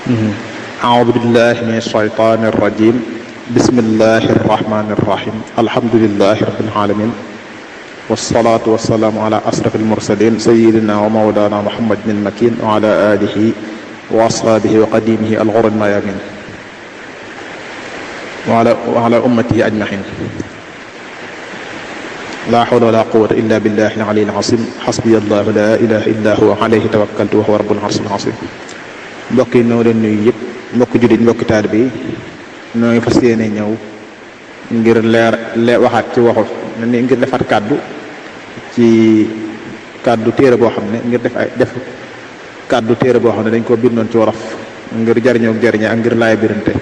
أعوذ بالله من الشيطان الرجيم بسم الله الرحمن الرحيم الحمد لله رب العالمين والصلاة والسلام على أشرف المرسلين سيدنا ومولانا محمد بن مكين وعلى آله وأصحابه وقديمه الغر الميامين وعلى أمته أجمعين لا حول ولا قوة إلا بالله العلي العظيم حسبي الله لا إله إلا هو عليه توكلت وهو رب العرش العظيم mbokk yi noo leen nuyu yëpp mbokk jullit mbokki taalibe yi noo ngi fas yéene ñëw ngir waxaat ci waxu ni ngir defaat kàddu ci kàddu téere boo xam ne ngir def kàddu téere boo xam ne dañ koo bindoon ci wolof ngir jariñoo ak jariñe ak ngir laay birante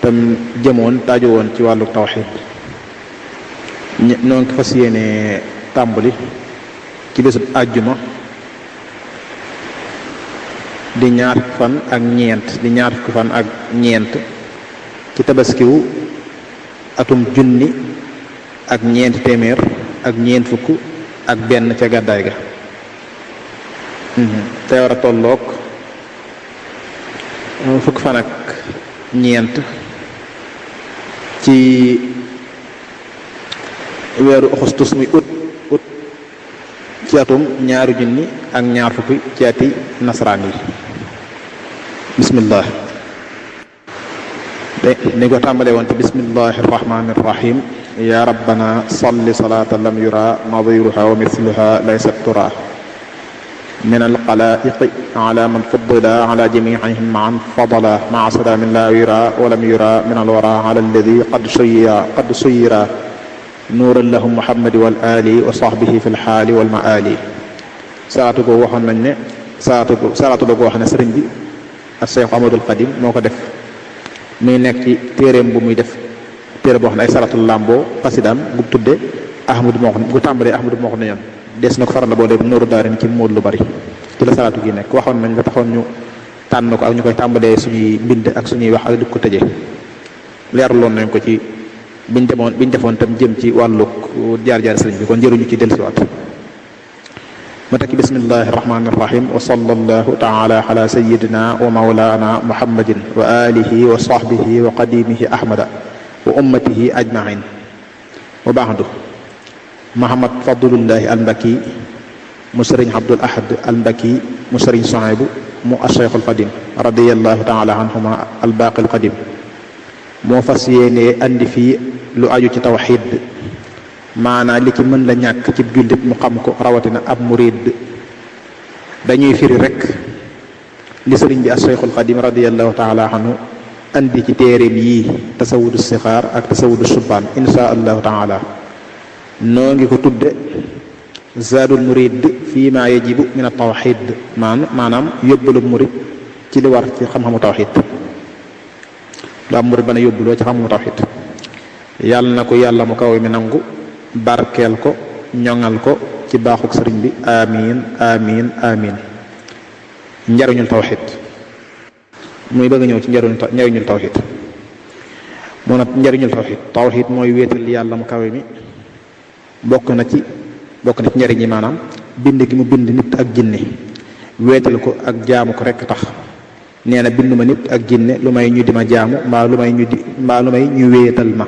tam jëmoon taaju woon ci wàllu tawxiid noo ngi fas yéene tàmbali ci bésub àjjuma di ñaar fan ak ñeent ci tabaskiwu atum junni ak ñeenti téeméer ak ñeent fukk ak benn ca gàddaay ga te war a tolloog fukk fan ak ñeent ci weeru augustus muy ut ci atum ñaari junni ak ñaar fukki ci ati nasaraan yi bismillah ni ko tàmbalee woon te bismillahi irrahmani irrahim ya rabbana salli salata lam yura nadiruha wa mithluha laysat tura min alxalaiqi ala man fuddila ala jamiihim maan fadala maa salaamin la yura wa lam yura min alwara ala alladi qad suyira nuuran lahum muhammadi wal ali wa sahbihi fi lxaali wal maali salaatu ko waxoon nañ ne salaatu la ko wax ne sëriñ bi ak Cheikh Ahmadul Xadim moo ko def muy nekk ci téeréem bu muy def téere boo xam ne ay salaatu làmboo xasidaam bu tudde ahmadu moo bu tàmbalee ahmadu moo ko ne ñoon des na ko faral la boo dee nooru daarin ci móod lu bari ci la salaatu gi nekk waxoon nañ la taxoon ñu tànn ko ak ñu koy tàmbalee suñuy mbind ak suñuy wax ak di ko tëjee leeraloon nañ ko ci biñ defoon tam jëm ci wàllu jaar-jaar sëriñ bi kon jëruñu ci dellusiwaat ma tekki bismillahi irrahmani irrahim wa sallallahu taala ala sayidina wa maulana muhammadin wa alihi wa sahbihi wa qadimihi ahmada wa ummatihi ajmain wa baadu muhammad fadlullahi albaki mu sëriñ abdul ahad albaki mu sëriñ sohaybu mu acheikh alqadim radiallahu taala anhuma albaqi alqadim moo fas yéene andi fii lu aju ci tawxiid maanaa li ci mën la ñàkk ci jullit mu xam ko rawatina ab murid dañuy firi rek li sëriñ bi as-Cheikhul Xadim radiyallahu taala anhu andi ci téeréem yii tasawudu sixaar ak tasawudu subaan insha allahu taala noo ngi ko tudde zaadul murid fii ma yajibu min at-tawxiid maanaam yóbbalu murid ci li war ci xam-xamu tawxiid lu am murid ba ne yóbbuloo ci xam-xamu tawxiid yàlla na ko yàlla mu kaw mi nangu barkeel ko ñoŋal ko ci baaxuk sëriñ bi amin amin amin njariñul tawxid muy bëgg ñëw ci njariñul tawxid moo nag njariñul tawxid mooy wéetal yàlla mu kawe mi bokk na ci njariñ yi maanaam bind gi mu bind nit ak jinne wéetal ko ak jaamu ko rekk tax nee na binduma nit ak jinne lu may ñu di ma jaamu mbaa lu may ñu wéetal ma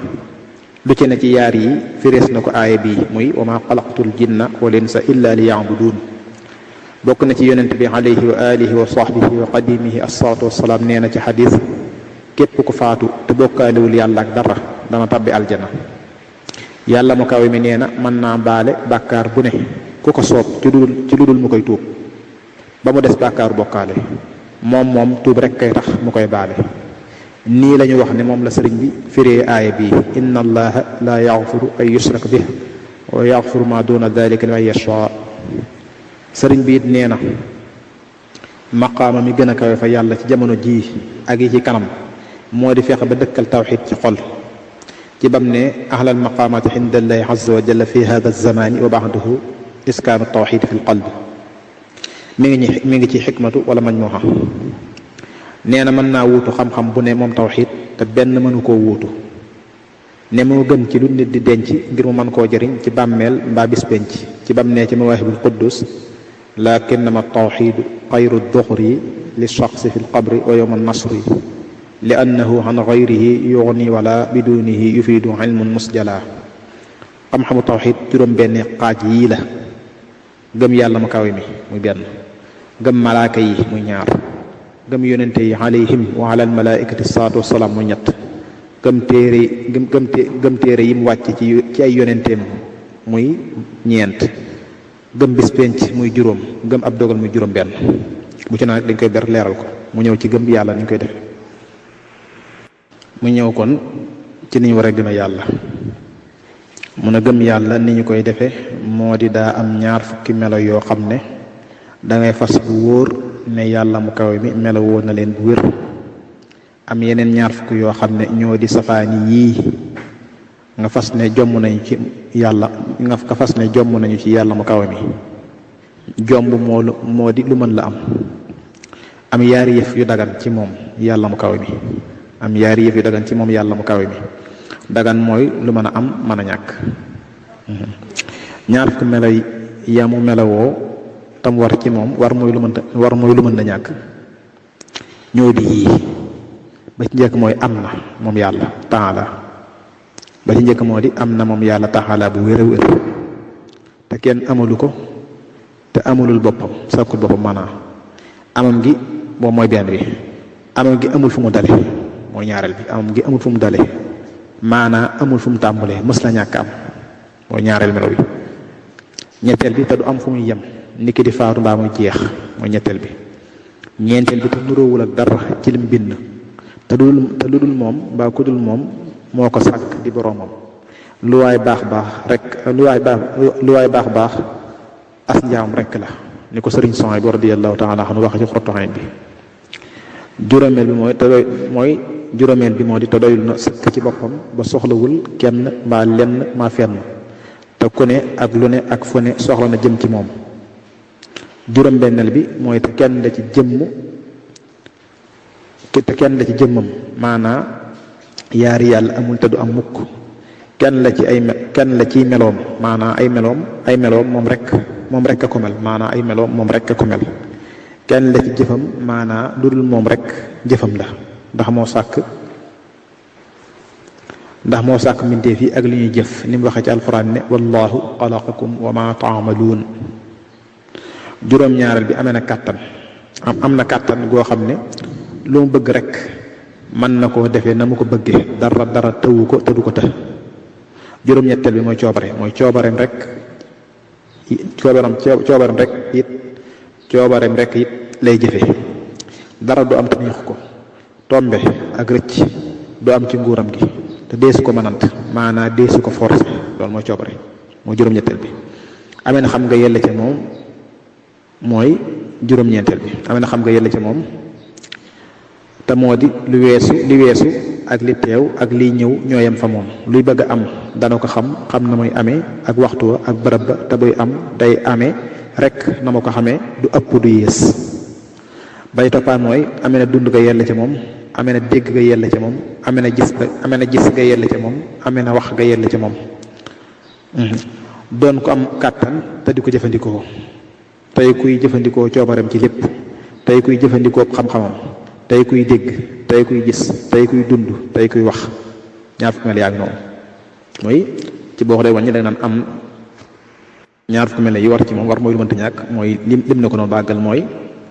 lu ci ne ci yaar yi firees na ko aaya bii muy wa ma xalaqtul jinna wal insa illa li ya'budun bokk na ci yonent bi alayhi wa alihi wa sahbihi wa qadimihi assalatu wassalaam nee na ci xadis képp ku faatu te bokkaalewul yàlla ak dara dana tabbi aljana yàlla mu kawe mi nee na mën naa baale bàkkaar bu ne ku ko soob ci lu dul mu koy tuub ba mu des bàkkaaru bokkaale moom tuub rek kay tax mu koy baale nii la ñu wax ne moom la sëriñ bi firee aaya bii inna allaha la yaxfiru an yushraka bih wa yaxfiru ma duna dalika liman yasha sëriñ bi it nee na maqaama mi gën a kawe fa yàlla ci jamono jii ak yi ci kanam moo di fexe ba dëkkal tawxid ci xol ci bam ne ahlal maqaamati inda allahi azza wa jalla fi hada zamani wa ba'dahu iskaanu tawxid fi lqalb mi ngi ci xikmatu wala majmuha nee na mën naa wuutu xam-xam bu ne moom tawxiid te benn mënu koo wuutu ne moo gën ci lu nit di denc ngir mu mën koo jëriñ ci bàmmeel mbaa bis penc ci bam ne ci mawaahibul quddus lakinnama tawxiidu xayru duxri li shaxsi fi lqabri wa yowma nasri li annahu an gayrihi yugni wala bidunihi yufiidu ilmun musjala xam-xamu tawxid juróom-benn xaaj yii la: gëm yàlla mu kawe mi muy benn, gëm malaaka yi muy ñaar, gëm yonente yi alayhim wa ala almalaikati salaatu wasalaam muy ñett, gëm téere yi mu wàcc ci ay yonenteem muy ñeent, gëm bis penc muy juróom, gëm ab dogal muy juróom benn. bu ci nag dañ koy ber leeral ko mu ñëw ci gëm yàlla ni ñu koy defe mu ñëw kon ci ni ñu war a gëme yàlla. mun a gëm yàlla ni ñu koy defe moo di daa am ñaar fukki melo yoo xam ne dangay fas bu wóor ne yàlla mu kawe mi melo woon na leen bu wér. am yeneen ñaar fukki yoo xam ne ñoo di safaani yii nga fas ne jomm nañu ci yàlla ci yàlla mu kawe mi. jomb moo di lu mën la am yaari yëf yu dagan ci moom yàlla mu kawe mi. am yaari yëf yu dagan ci moom yàlla mu kawe mi. dagan mooy lu mën a am mën a ñàkk. ñaar fukki melo yamu melowoo tam war ci moom war mooy lu mën na ñàkk ñoo di yii. ba ci njëkk mooy am na moom yàlla taala. ba ci njëkk moo di am na moom yàlla taala bu wér a wér te kenn amalu ko te amulul boppam sakkul boppam maanaam amam gi moom mooy benn bi. amam gi amul fu mu dale mooy ñaareel bi. amam gi amul fu mu dale maanaa amul fu mu tàmbalee mës la ñàkk am mooy ñaareel melo bi. ñetteel bi te du am fu muy yem niki di faatu mbaa muy jeex mooy ñetteel bi. ñeenteel bi te nuróowul ak dara ci lim bind te lu dul moom mbaa ku dul moom moo ko sàkk di boroomam. lu waay baax baax as njaam rekk la ni ko sëriñ Sohayb bi radiyallahu taala anhu wax ci xottoxayn bi. juróomeel bi moo di te doyul na sëkk ci boppam ba soxlawul kenn mbaa lenn maa fenn te ku ne ak lu ne ak fu ne soxla na jëm ci moom. juróom-benneel bi mooy te kenn la ci jëmmam maanaa yaari yàlla amul te du am mukk. kenn la ciy meloom maanaa ay meloom moom rek a ko mel maanaa ay meloom moom rek a ko mel. kenn la ci jëfam maanaa lu dul moom rek jëfam la ndax moo sàkk mbindeef yi ak li ñuy jëf ni mu waxee ci alquran ne wallahu xalaqakum wa ma taamaluun. juróom-ñaareel bi amee na kàttan am na kàttan goo xam ne lu mu bëgg rek mën na koo defee na mu ko bëggee dara tëwu ko te du ko të. juróom-ñetteel bi mooy coobareem rek it lay jëfe dara du am te neexu ko. tombe ak rëcc du am ci nguuram gi te deesu ko mënant maanaa deesu ko forcé loolu mooy coobare mooy juróom-ñetteel bi. amee na xam nga yella ca moom mooy juróom-ñeenteel bi. amee na xam nga yella ca moom te moo di li weesu ak li teew ak liy ñëw ñoo yem fa moom. luy bëgg a am dana ko xam na muy amee ak waxtu wa ak bërëb ba te buy am day amee rek na ma ko xamee du ëpp du yées. bay toppaan mooy amee na dund ga yella ca moom amee na dégg ga yella ca moom amee na gis ga yella ca moom amee na wax ga yella ca moom. doon ko am kàttan te di ko jëfandikoo tey kuy jëfandikoo coobareem ci lépp tey kuy jëfandikoo xam-xamam tey kuy dégg tey kuy gis tey kuy dund tey kuy wax. ñaar fukki mel yaa ngi noonu mooy ci boo xoolee wàññi da nga naan am ñaar fukki mel yi war ci moom war mooy lu mënta ñàkk mooy lim na ko noonu bàggal mooy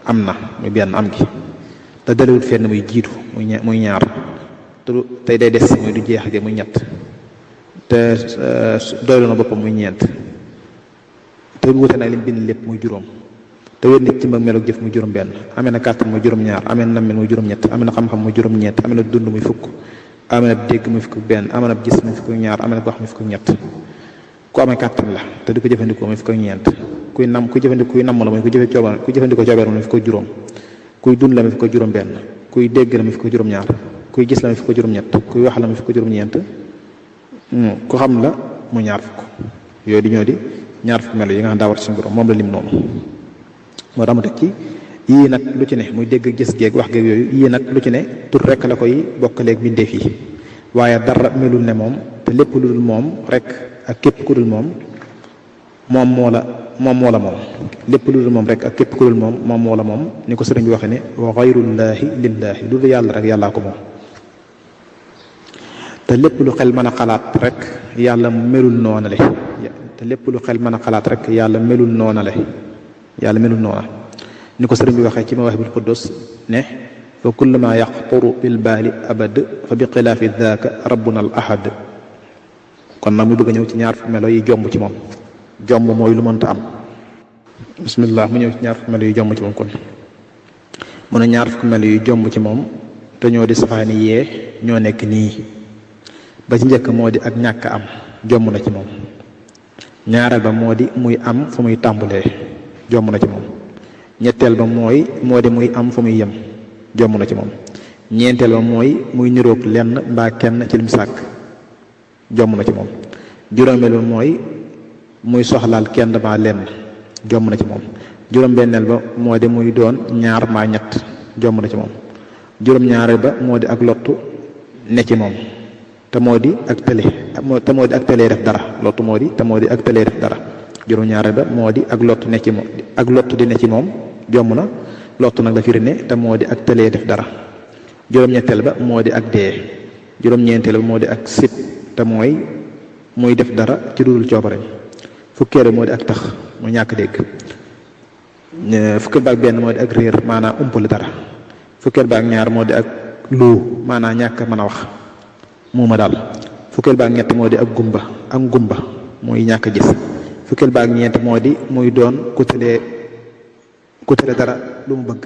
am na muy benn am gi te dalewut fenn muy jiitu muy ñaar te tey day des muy du jeex ge muy ñett te doylu na boppam muy ñeent te wute nag lim bind lépp muy juróom te wér nit ci mbag meloog jëf muy juróom benn. amee na kàttan muy juróom ñaar amee na nammel muy juróom ñett amee na xam-xam muy juróom ñeent amee na dund muy fukk amee na dégg muy fukk benn amee na gis muy fukk ñaar amee na wax muy fukk ñett. ku amee kàttan la te di ko jëfandikoo muy fukk ñeent. kuy namm la mooy ku jëfandikoo coobeer muy fukk juróom. kuy dund la muy fukk juróom benn. kuy dégg la muy fukk juróom ñaar. kuy gis la muy fukk juróom ñett. kuy wax la muy fukk juróom ñeent. ku xam la mu ñaar fukk. yooyu di ñoo di ñaar fukk melo yi nga xam daa war ci suñu borom moom la lim noonu. moo tax mu teg ci yii nag lu ci ne muy dégg gis geeg wax geeg yooyu yii nag lu ci ne tur rek la koy bokkaleeg bindeef yi waaye dara melul ne moom te lépp lu dul moom rek ak képp ku dul moom moo la moom moo la moom lépp lu dul moom rek ak képp ku dul moom moom moo la moom ni ko sëriñ bi waxee ne wa xayrullaahi lillaahi lu dul yàlla rek yàllaa ko moom. te lépp lu xel mën a xalaat rek yàlla melul noona le te lépp lu xel mën a xalaat rek yàlla melul noona le yàlla melul noona ni ko sëriñ bi waxee ci Mawaahibul Quddus ne fa kullu ma yaqturu bil baali abad fa bi xilaafi daaka rabbuna al ahad. kon nag mu bëgg a ñëw ci ñaar fukki melo yi jomb ci moom jomb mooy lu mënta am. bismillah mu ñëw ci ñaar fukki melo yi jomb ci moom kon mu ne ñaar fukki melo yi jomb ci moom te ñoo di safaani yee ñoo nekk nii. ba ci njëkk moo di ak ñàkk am jomm na ci moom. ñaareel ba moo di muy am fu muy tàmbulee jomm na ci moom. ñetteel ba moo di muy am fu muy yem jomm na ci moom. ñeenteel ba mooy muy niroog lenn mbaa kenn ci lim sàkk jomm na ci moom. juróomeel ba mooy muy soxlaal kenn mbaa lenn jomm na ci moom. juróom-benneel ba moo di muy doon ñaar mbaa ñett jomm na ci moom. juróom-ñaareel ba moo di ak lottu ne ci moom te moo di ak tëlee def dara lottu moo di te moo di ak tëlee def dara. juróom-ñaareel ba moo di ak lottu ne ci moom ak lottu di ne ci moom jomm na lottu nag la firi ne te moo di ak tëlee def dara. juróom-ñetteel ba moo di ak dee. juróom-ñeenteel ba moo di ak sib te mooy muy def dara ci dudul coobareem. fukkeel moo di ak tax mu ñàkk dégg. fukkeel ba ak benn moo di ak réer maanaam umpale dara. fukkeel ba ak ñaar moo di ak lu maanaam ñàkk mën a wax muuma daal. fukkeel ba ak ñett moo di ak ngumba muy ñàkk gis. fukkeel ba ak ñeent moo di muy doon ku tëlee dara lu mu bëgg.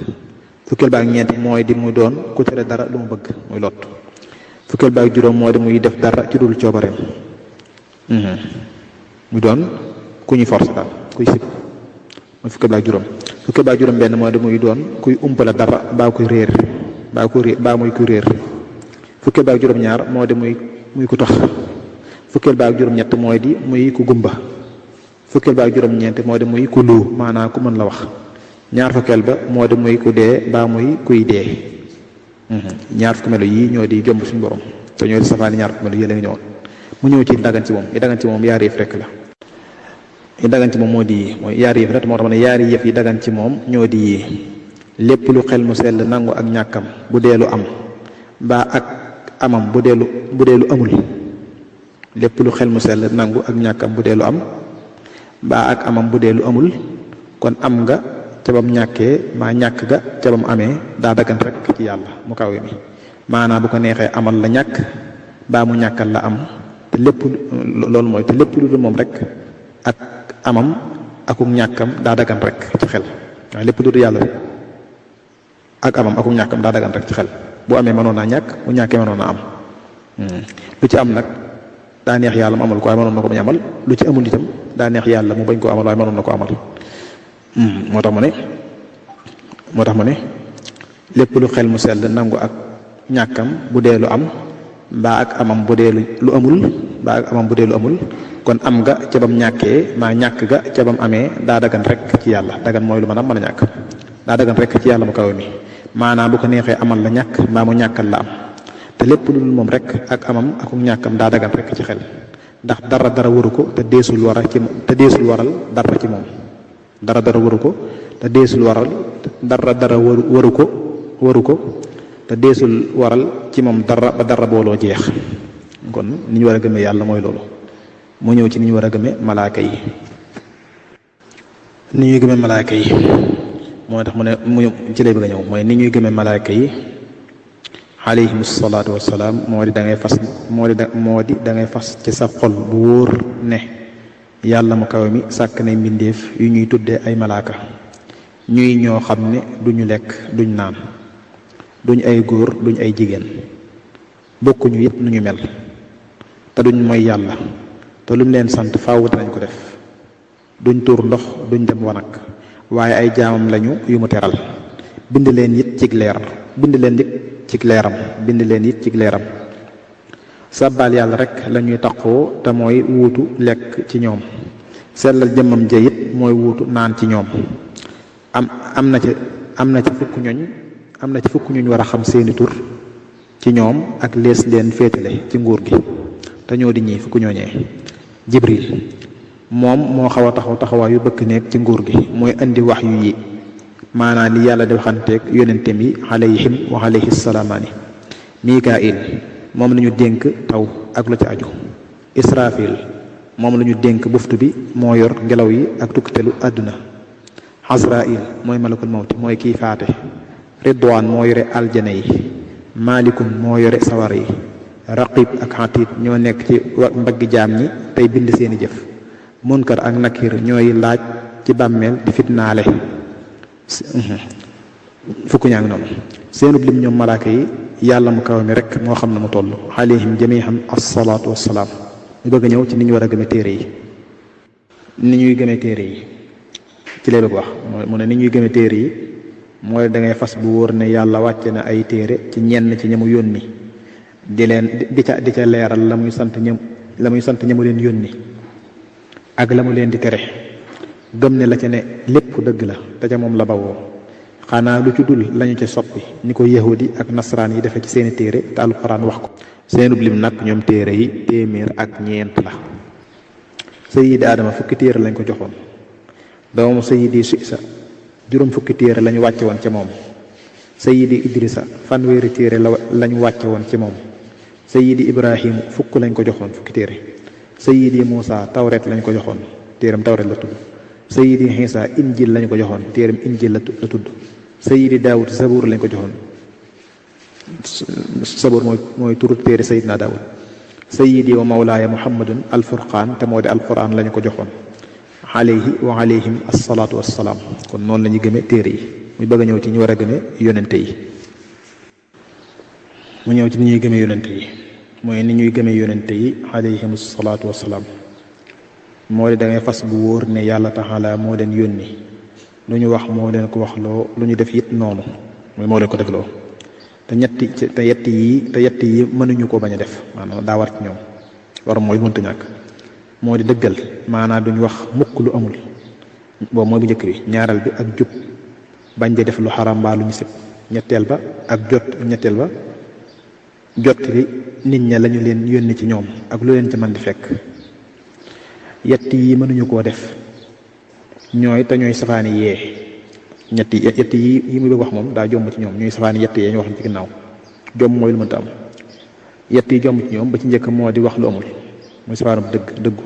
fukkeel ba ak ñeent mooy di muy doon ku tëlee dara lu mu bëgg muy lot. fukkeel ba ak juróom moo di muy def dara ci dul coobareem muy doon ku ñuy force daal kuy sib mooy fukkeel ba ak juróom. fukkeel ba ak juróom benn moo di muy doon kuy umpale dara baa kuy réer baa muy kuy réer. fukkeel ba ak juróom ñaar moo di muy ku tax. fukkeel ba ak juróom ñett mooy di muy ku gumba. fukkeel ba ak juróom ñeent moo di muy ku lu maanaam ku mën la wax. ñaar fukkeel ba moo di muy ku dee baa muy kuy dee. ñaar fukki melo yii ñoo di jomb suñu borom te ñoo di safaani ñaar fukki melo yii la nga ñëwoon mu ñëw ci dagan ci moom yi dagan ci moom yaari yëf rek la. yi dagan ci moom moo di mooy yaari yëf rek moo tax ma ne yaari yëf yi dagan ci moom ñoo di yii lépp lu xel mu sell nangu ak ñàkkam bu dee lu am mbaa ak amam bu dee lu amul. lépp lu xel mu sell nangu ak ñàkkam bu dee lu am mbaa ak amam bu dee lu amul kon am nga ca bam ñàkkee maa ñàkk ga ca bam amee daa dagan rek ci yàlla mu kawe mi maanaam bu ko neexee amal la ñàkk baa mu ñàkkal la am te lépp loolu mooy te lépp lu dul moom rek ak amam akuk ñàkkam daa dagan rek ci xel waaye lépp lu dul yàlla rek ak amam akuk ñàkkam daa dagan rek ci xel bu amee mënoon naa ñàkk bu ñàkkee mënoon naa am lu ci am nag daa neex yàlla mu amal ko waaye mënoon na ko bañ amal lu ci amul itam daa neex yàlla mu bañ koo amal waaye mënoon na ko amal. moo tax mu ne lépp lu xel mu sell nangu ak ñàkkam bu dee lu am mbaa ak amam bu dee lu amul mbaa ak amam bu dee lu amul kon am nga ca bam ñàkkee maa ñàkk ga ca bam amee daa dagan rek ci yàlla dagan mooy lu mën a ñàkk daa dagan rek ci yàlla mu kawe mi maanaam bu ko neexee amal la ñàkk mbaa mu ñàkkal la am te lépp lu dul moom rek ak amam ak ñàkkam daa dagan rek ci xel ndax dara waru ko te deesul waral dara ci moom. dara waru ko te deesul waral waru ko te deesul waral ci moom dara ba dara booloo jeex kon ni ñu war a gëmee yàlla mooy loolu. mu ñëw ci ni ñu war a gëmee malaaka yi. ni ñuy gëmee malaaka yi moo tax mu ne mu ci lay bëgg a ñëw mooy ni ñuy gëmee malaaka yi alayhimu salaatu wassalaam moo di da ngay fas ci sa xol bu wóor ne yàlla mu kawe mi sàkk nay mbindeef yu ñuy tuddee ay malaaka ñuy ñoo xam ne duñu lekk duñ naan duñ ay góor duñ ay jigéen bokkuñu it nu ñu mel te duñ mooy yàlla te luñ leen sant faaw danañ ko def duñ tuur ndox duñ dem wanag waaye ay jaamam lañu yu mu teral bind leen it cig leeram sàbbaal yàlla rek lañuy taqoo te mooy wuutu lekk ci ñoom sellal jëmmam ja it mooy wuutu naan ci ñoom am na ci fukk ñooñ war a xam seeni tur ci ñoom ak lees leen féetale ci nguur gi te ñoo di ñii fukk ñooñee jibril moom moo xaw a taxawaayu bëkk nekk ci nguur gi, mooy indi wax yu yi maanaam li yàlla di waxanteeg yonenteem yi alayhim wa alayhi salaamaani. Mikail moom la ñu dénk taw ak lu ci aju. Israfil moom la ñu dénk buftu bi, moo yor ngelaw yi ak tukkitelu àdduna. Azrail mooy malakul mawti, mooy kiy faate. Ridwaan moo yore aljana yi. Malikun moo yore sawar yi. Raqib ak Atid ñoo nekk ci mbaggi jaam ñi tey bind seeni jëf. Munkar ak Nakir ñooy laaj ci bàmmeel di fitnaale. fukk ñaa ngi noonu. seenub lim ñoom malaaka yi yàlla mu kaw mi rek moo xam na mu toll. alayhim jamiihan assalaatu wassalaam. ñu bëgg a ñëw ci ni ñu war a gëme téere yi. ni ñuy gëme téere yi ci lee bëgg wax mu ne ni ñuy gëme téere yi mooy da ngay fas bu wóor ne yàlla wàcce na ay téere ci ñenn ci ñamu yónni di ca leeral la muy sant ñamu leen yónni ak la mu leen di tere. gëm ne la ca ne lépp dëgg la te ca moom la bawoo, xanaa lu ci dul lañu ca soppi ni ko yahudi ak nasaraan yi defe ci seeni téere te alxuraan wax ko. seenub lim nag ñoom téere yi 100 la. sayidi Adama fukki téere lañ ko joxoon. doomu sayidi Siisa juróom fukki téere lañu wàcce woon ca moom. sayidi Idrisa fanweeri téere lañu wàcce woon ci moom. sayidi Ibrahim fukk lañ ko joxoon fukki téere. sayidi Muusa tawret lañ ko joxoon, téeram tawret la tudd. sayidi Xiisa injil lañ ko joxoon, téeram injil la tudd. sayidi Daawud sabuur lañ ko joxoon. sabuur mooy turu téere sayidina Daawud. sayidi wa mawlaaya muhammadun alfurqaan te moo di alquran lañu ko joxoon. alayhi wa alayhim assalaatu wassalaam. kon noonu la ñuy gëme téere yi. muy bëgg a ñëw ci ñu war a gëme yonente yi. mu ñëw ci ni ñuy gëme yonente yi mooy ni ñuy gëme yonente yi alayhim assalaatu wassalaam. moo di da ngay fas bu wóor ne yàlla taxala moo leen yónni, lu ñu wax moo leen ko wax loo, lu ñu def it noonu mooy moo leen ko def loo. te yett yi mënuñu ko bañ a def, maanaam daa war ci ñoom. war mooy mënta ñàkk, moo di dëggal, maanaam duñ wax mukk lu amul. boobu mooy bu njëkk bi. ñaareel bi ak jub, bañ de def lu xaram mbaa lu ñu sib. ñetteel ba jot li nit ña lañu leen yónni ci ñoom ak lu leen ci mën di fekk. yett yi mënuñu koo def ñooy safaani yee. yett yi muy bëgg wax moom daa jomb ci ñoom, ñooy safaani yett yee ñu wax ci ginnaaw. jomb mooy lu mënta am. yett yi jomb ci ñoom ba ci njëkk moo di wax lu amul, mooy safaanub dëggu.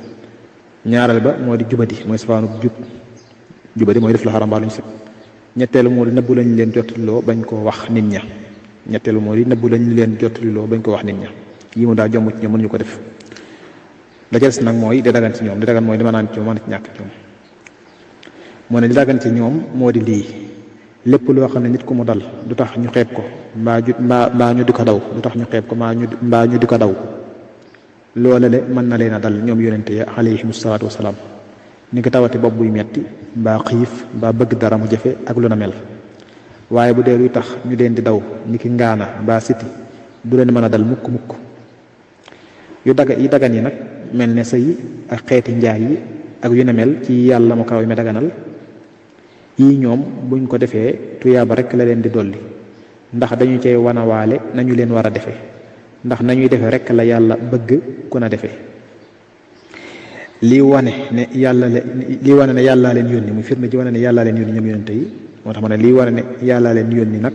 ñaareel ba moo di jubadi, mooy safaanub jubadi mooy def lu xaram mbaa lu ñu sib. ñetteelu moo di nëbbu lañu leen jottaliloo bañ koo wax nit ña. yi mu daa jomb ci ñoom mënuñu ko def. la ca des nag mooy di dagan ci ñoom, di dagan mooy di mën a ci ñoom, mën ci ñàkk ci ñoom. moo ne di dagan ci ñoom moo di lii: lépp loo xam ne nit ku mu dal du tax ñu xeeb ko mbaa ñu di ko daw, du tax ñu xeeb ko mbaa ñu di ko daw. loola le mën na leen a dal ñoom yonente ya alayhimu salaatu wasalaam, ni ko tawati bopp buy metti mbaa xiif mbaa bëgg dara mu jafe ak lu na mel. waaye bu dee luy tax ñu leen di daw ni ki ngaana mbaa siti du leen mën a dal mukk yi dagan yi nag mel ne sëy ak xeeti njaay yi ak yu ne mel ci yàlla mu kaw mi daganal yii ñoom buñ ko defee tuyaaba rek la leen di dolli, ndax dañu cey wanawaale nañu leen war a defee, ndax nañuy defee rek la yàlla bëgg ku na defee. lii wane ne yàllaa leen yónni, muy firnde ji wane ne yàllaa leen yónni ñoom yonente yi. moo tax ma ne lii wane ne yàllaa leen yónni nag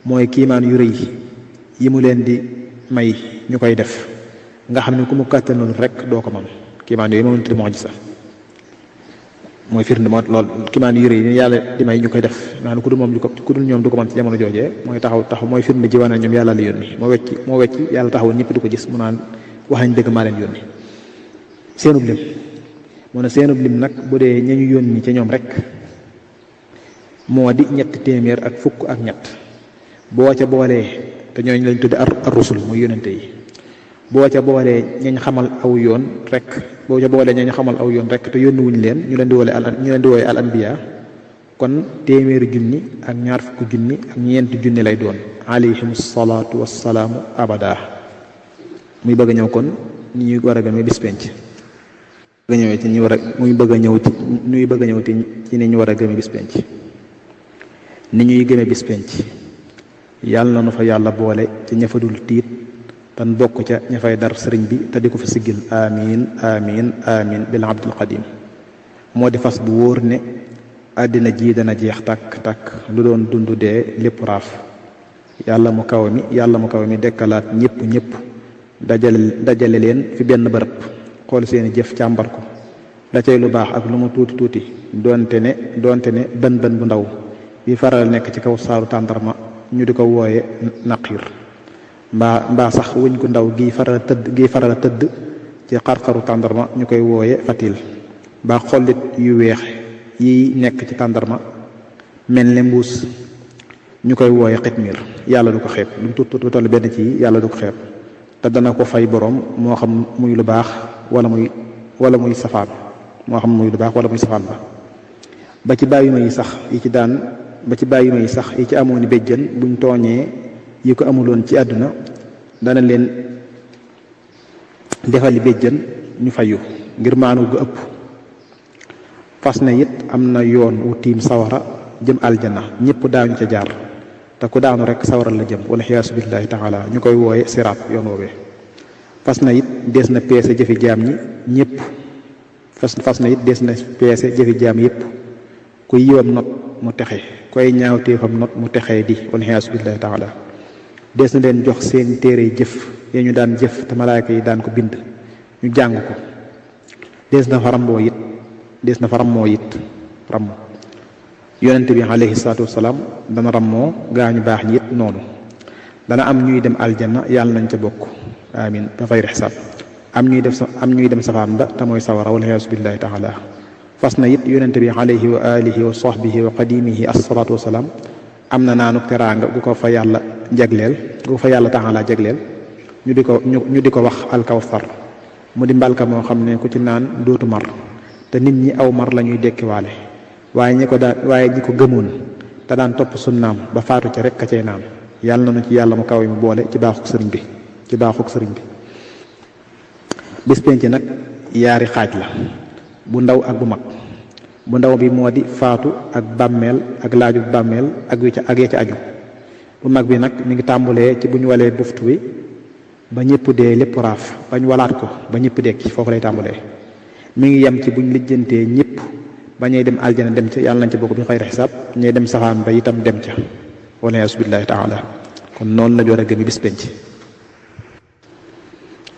mooy kiimaan yu rëy yi mu leen di may ñu koy def, nga xam ne ku mu kàttanoon rek doo ko mën. kiimaan yooyu moom tudd mu'jiza mooy firnde moo lool. kiimaan yu rëy yi yàlla di may ñu koy def, nga xam ne ku dul ñoom du ko mën ci jamono joojee. mooy taxaw mooy firnde ji wane ne ñoom yàlla la yónni. moo wecc yàlla taxaw ñëpp di ko gis mu naan wax nañ dëgg maa leen yónni. seenub lim moo ne seenub lim nag bu dee ñañu yónni ca ñoom rek moo di 300 boo ca boolee te ñooñu lañ tudde ar-rusul muy yonente yi. boo ca boolee ñañ xamal aw yoon rek te yónni wuñ leen ñu leen di woolee al anbiya, kon 100 junni ak 20 junni ak 4 junni lay doon alayhim salaatu wassalaamu abada. muy bëgg a ñëw kon ni ñuy war a gëmee bis penc. ñuy bëgg a ñëw ci ni ñu war a gëmee bis penc. ni ñuy gëmee bis penc yàlla na nu fa yàlla boole ci ña fa dul tiit tan bokk ca ña fay dar sëriñ bi te di ko fa siggil. amiin amiin amiin bil abdul qadim. moo di fas bu wóor ne àddina ji dana jeex tàkk lu doon dund dee lépp raaf. yàlla mu kaw mi dekkalaat ñëpp dajale leen fi benn bërëb xool seeni jëf càmbar ko da cay lu baax ak lu mu tuuti doonte ne bën bu ndaw bi faral nekk ci kaw saaru tàndarma ñu di ko wooye naqiir mbaa sax wuñ gu ndaw gi faral a tëdd ci xar-xaru tàndarma ñu koy wooye fatil ba xollit yu weex yi nekk ci tàndarma mel ne mbuus ñu koy wooye xitmiir. yàlla du ko xeeb lu mu tuut toll benn ci yàlla du ko xeeb te dana ko fay boroom moo xam muy lu baax wala muy safaan ba ci bàyyima yi sax yi ci amoon béjjën buñ tooñee yi ko amuloon ci àdduna dana leen defali béjjën ñu fayu ngir maanu gu ëpp. fas na it am na yoon wu tiim sawara jëm aljana ñëpp daañu ca jaar te ku daanu rek sawara la jëm wala xiyaasu billahi taala ñu koy wooye siraat yoon woowee. fas na it dees na peese jëfi jaam ñi ñëpp fas na it dees na peese jëfi jaam yëpp ku yiwam not mu texe koy ñaawteefam not mu texee di wala xiyaasu billahi taala. dees na leen jox seen téere jëf ya ñu daan jëf te malaayka yi daan ko bind ñu jàng ko. dees na fa rammoo it yonent bi alayhi salaatu wasalaam dana rammoo gaa ñu baax ñi it noonu. dana am ñuy dem aljanna yàlla nañ ca bokk amin ba fay xisaab am ñuy dem safaan ba te mooy sawara wal iyaasu billahi taala. fas na it yonent bi alayhi wa alihi wa sahbihi wa qadimihi assalaatu wasalaam am na naanuk teraanga gu ko fa yàlla taala jagleel ñu di ko wax alkawsar mu di mbalka moo xam ne ku ci naan dootu mar te nit ñi aw mar la ñuy dekkiwaale waaye ñi ko gëmoon te daan topp sunnaam ba faatu ca rek ka cay naan. yàlla na ci yàlla mu kaw mu boole ci baaxuk sëriñ bi. bis penc nag yaari xaaj la bu ndaw ak bu mag. bu ndaw bi moo di faatu ak bàmmeel ak laaju bàmmeel ak ya ca aju. bu mag bi nag mi ngi tàmbulee ci bu ñu walee buftu bi ba ñëpp dee lépp raaf bañ walaat ko ba ñëpp dekki foofu lay tàmbulee. mi ngi yem ci buñ lijjantee ñëpp ba ñuy dem aljana dem ca yàlla nañ ca bokk bi xayri xisaab ñuy dem safaan ba itam dem ca wala yaasu billahi taala. kon noonu la ñu war a gëmee bis penc.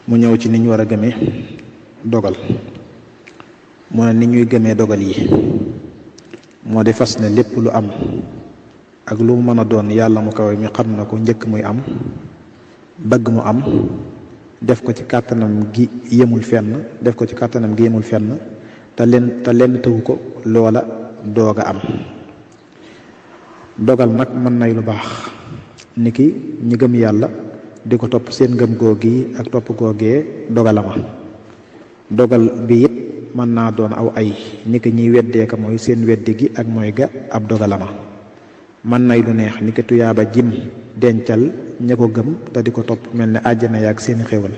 mu ñëw ci ni ñu war a gëmee dogal mu ne ni ñuy gëmee dogal yi moo di fas ne lépp lu am ak lu mu mën a doon yàlla mu kawe mi xam na ko njëkk muy am bëgg mu am def ko ci kàttanam gi yemul fenn te lenn tëwu ko loola doog a am. dogal nag mën nay lu baax niki ñi gëm yàlla di ko topp seen ngëm googi ak topp googee dogalama. dogal bi it mën naa doon aw ay niki ñiy weddee ka mooy seen weddi gi ak mooy ga ab dogalama. mën nay lu neex niki tuyaaba jim dencal ña ko gëm te di ko topp mel ne àjjana yaag seeni xéwal.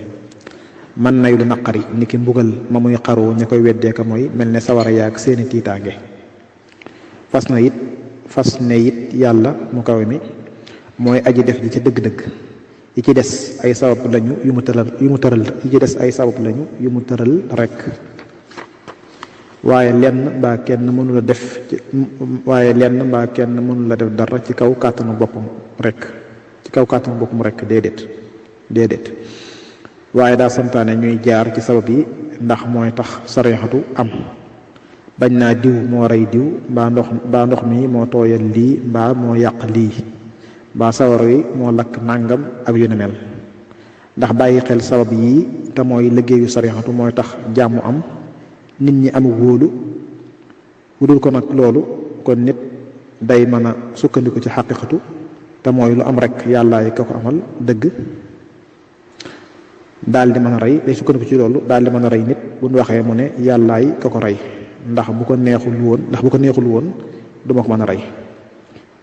mën nay lu naqari niki mbugal ma muy xaru ña koy weddee ka mooy mel ne sawara yaag seeni tiitaange. fas ne it yàlla mu kawe mi mooy aji def ji ci dëgg-dëgg yi ci des ay sabab lañu yu mu tëral rek waaye lenn mbaa kenn mënu la def dara ci kaw kàttanu boppam rek déedéet waaye daa santaane ñuy jaar ci sabab yi ndax mooy tax sarixatu am. bañ naa diw moo rey diw mbaa ndox mi moo tooyal lii mbaa moo yàq lii mbaa sawar yi moo lakk nàngam ak yu ne mel. ndax bàyyi xel sabab yii te mooy liggéeyu sarixatu mooy tax jàmm am nit ñi am wóolu wudul ko nag loolu kon nit day mën a sukkandiku ci xaqiqatu te mooy lu am rek yàllaay ka ko amal dëgg daal di mën a rey day sukkandiku ci loolu daal di mën a rey nit bu ñu waxee mu ne yàllaay ka ko rey ndax bu ko neexul woon duma ko mën a rey.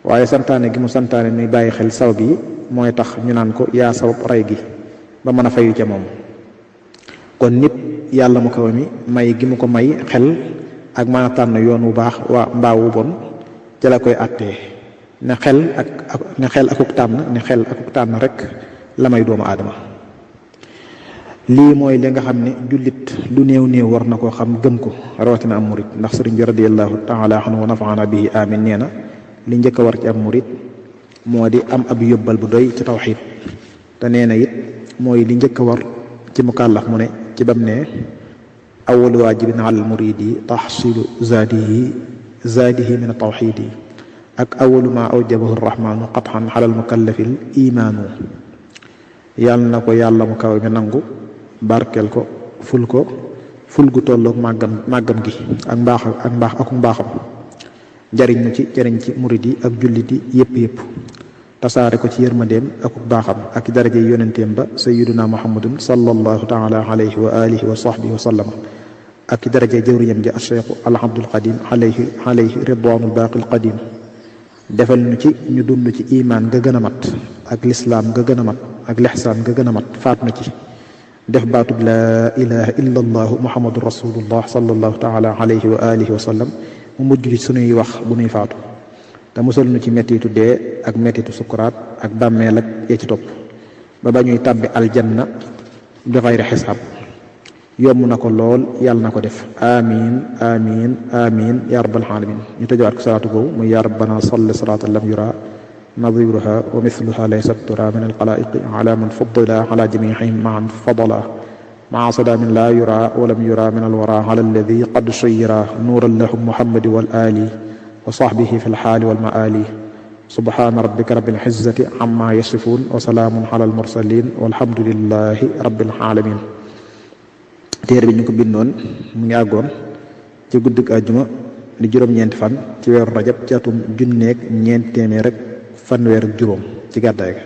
waaye santaane gi mu santaane ni bàyyi xel sabab yi mooy tax ñu naan ko yaa sabab rey gi ba mën a fayu ca moom. kon nit yàlla mu kaw mi may gi mu ko may xel ak mën a tànn yoon wu baax mbaa wu bon ca la koy àttee ne xel akuk tànn rek la may doomu aadama. lii mooy li nga xam ne jullit lu néew néew war na koo xam gëm ko rawatina am murit ndax sëriñ bi radiyallahu taala anhu wa nafaana bihi amin nee na li njëkk a war ci am murit moo di am ab yóbbal bu doy ci tawxiid te nee na it mooy li njëkk a war ci mukallaf mu ne ci bam ne awwalu waajibin alal muridi taxsilu zaadihi min tawxiidi ak awwalu ma awjabahu rahmaanu qatxan alal mukallafil imaanu yàlla na ko yàlla mu kaw mi nangu barkeel ko ful gu tolloog màggam gi ak mbaaxam jariñ nu ci jariñ ci murid yi ak jullit yi yëpp tasaare ko ci yërmandeem ak baaxam ak daraje yonenteem ba sayyiduna muhammadun sallallahu taala alayhi wa alihi wa sahbihi wa sallama ak daraje jëwriñam ji acheikhu al abdul qadim alayhi ridwanul baaqil qadim defal nu ci ñu dund ci imaan nga gën a mat ak lislaam nga gën a mat ak lixsaan nga gën a mat faat na ci def baatub laa ilaha illa allahu muhammadu rasulullah sallallahu taala alayhi wa alihi wa sallam mu mujj ci sunuy wax bu nuy faatu te musal nu ci mettitu dee ak mettitu sukuraat ak bàmmeel ak yee ci topp ba ñuy tàbbi aljanna bi xayri xisaab yomb na ko lool yàlla na ko def amin amin amin ya rabbal alamin ñu tëjawaat ko salaatu boobu muy ya rabbana salli salaatan lam yura nadiruha wa mithluha laysat tura min alxalaiqi ala man faddala ala jamiihim maan fadala maa salaamin laa yura walam yura min alwara ala alladi qad shayira nuuran lahum muhammadi wal ali wa sahbihi fi lxaali walmaali subhaana rabbika rabbil izzati amma yasifun wa salaamun ala almursalin walhamdulillahi rabbil alamin téere bi ñu ko bindoon mu ngi àggoon ci guddig àjjuma di juróom-ñeenti fan ci weeru rajab ci atum junneeg ñeenti téeméer rek fanweer ak juróom ci gàddaay ga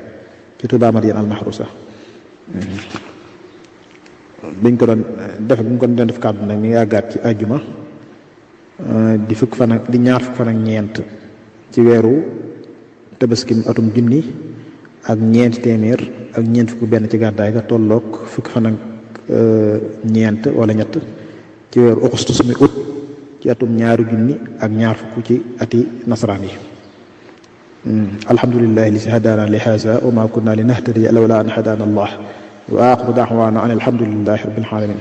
ci Tuubaa Madina al Mahrusa biñ ko doon def kàddu nag mi ngi àggaat ci àjjuma di ñaar fukk fan ak ñeent ci weeru tabaski atum junni ak ñeenti téeméer ak ñeent fukk benn ci gàddaay ga tolloog fukki fan ak ñeent wala ñett ci weeru augustus mi août ci atum ñaari junni ak ñaar fukk ci ati nasaraan yi alhamdulillahi li si hadaana li haza wa ma kunna li nahtadiya lawla an hadaana allah wa axiru da'wana an alhamdulillahi rabbil alamin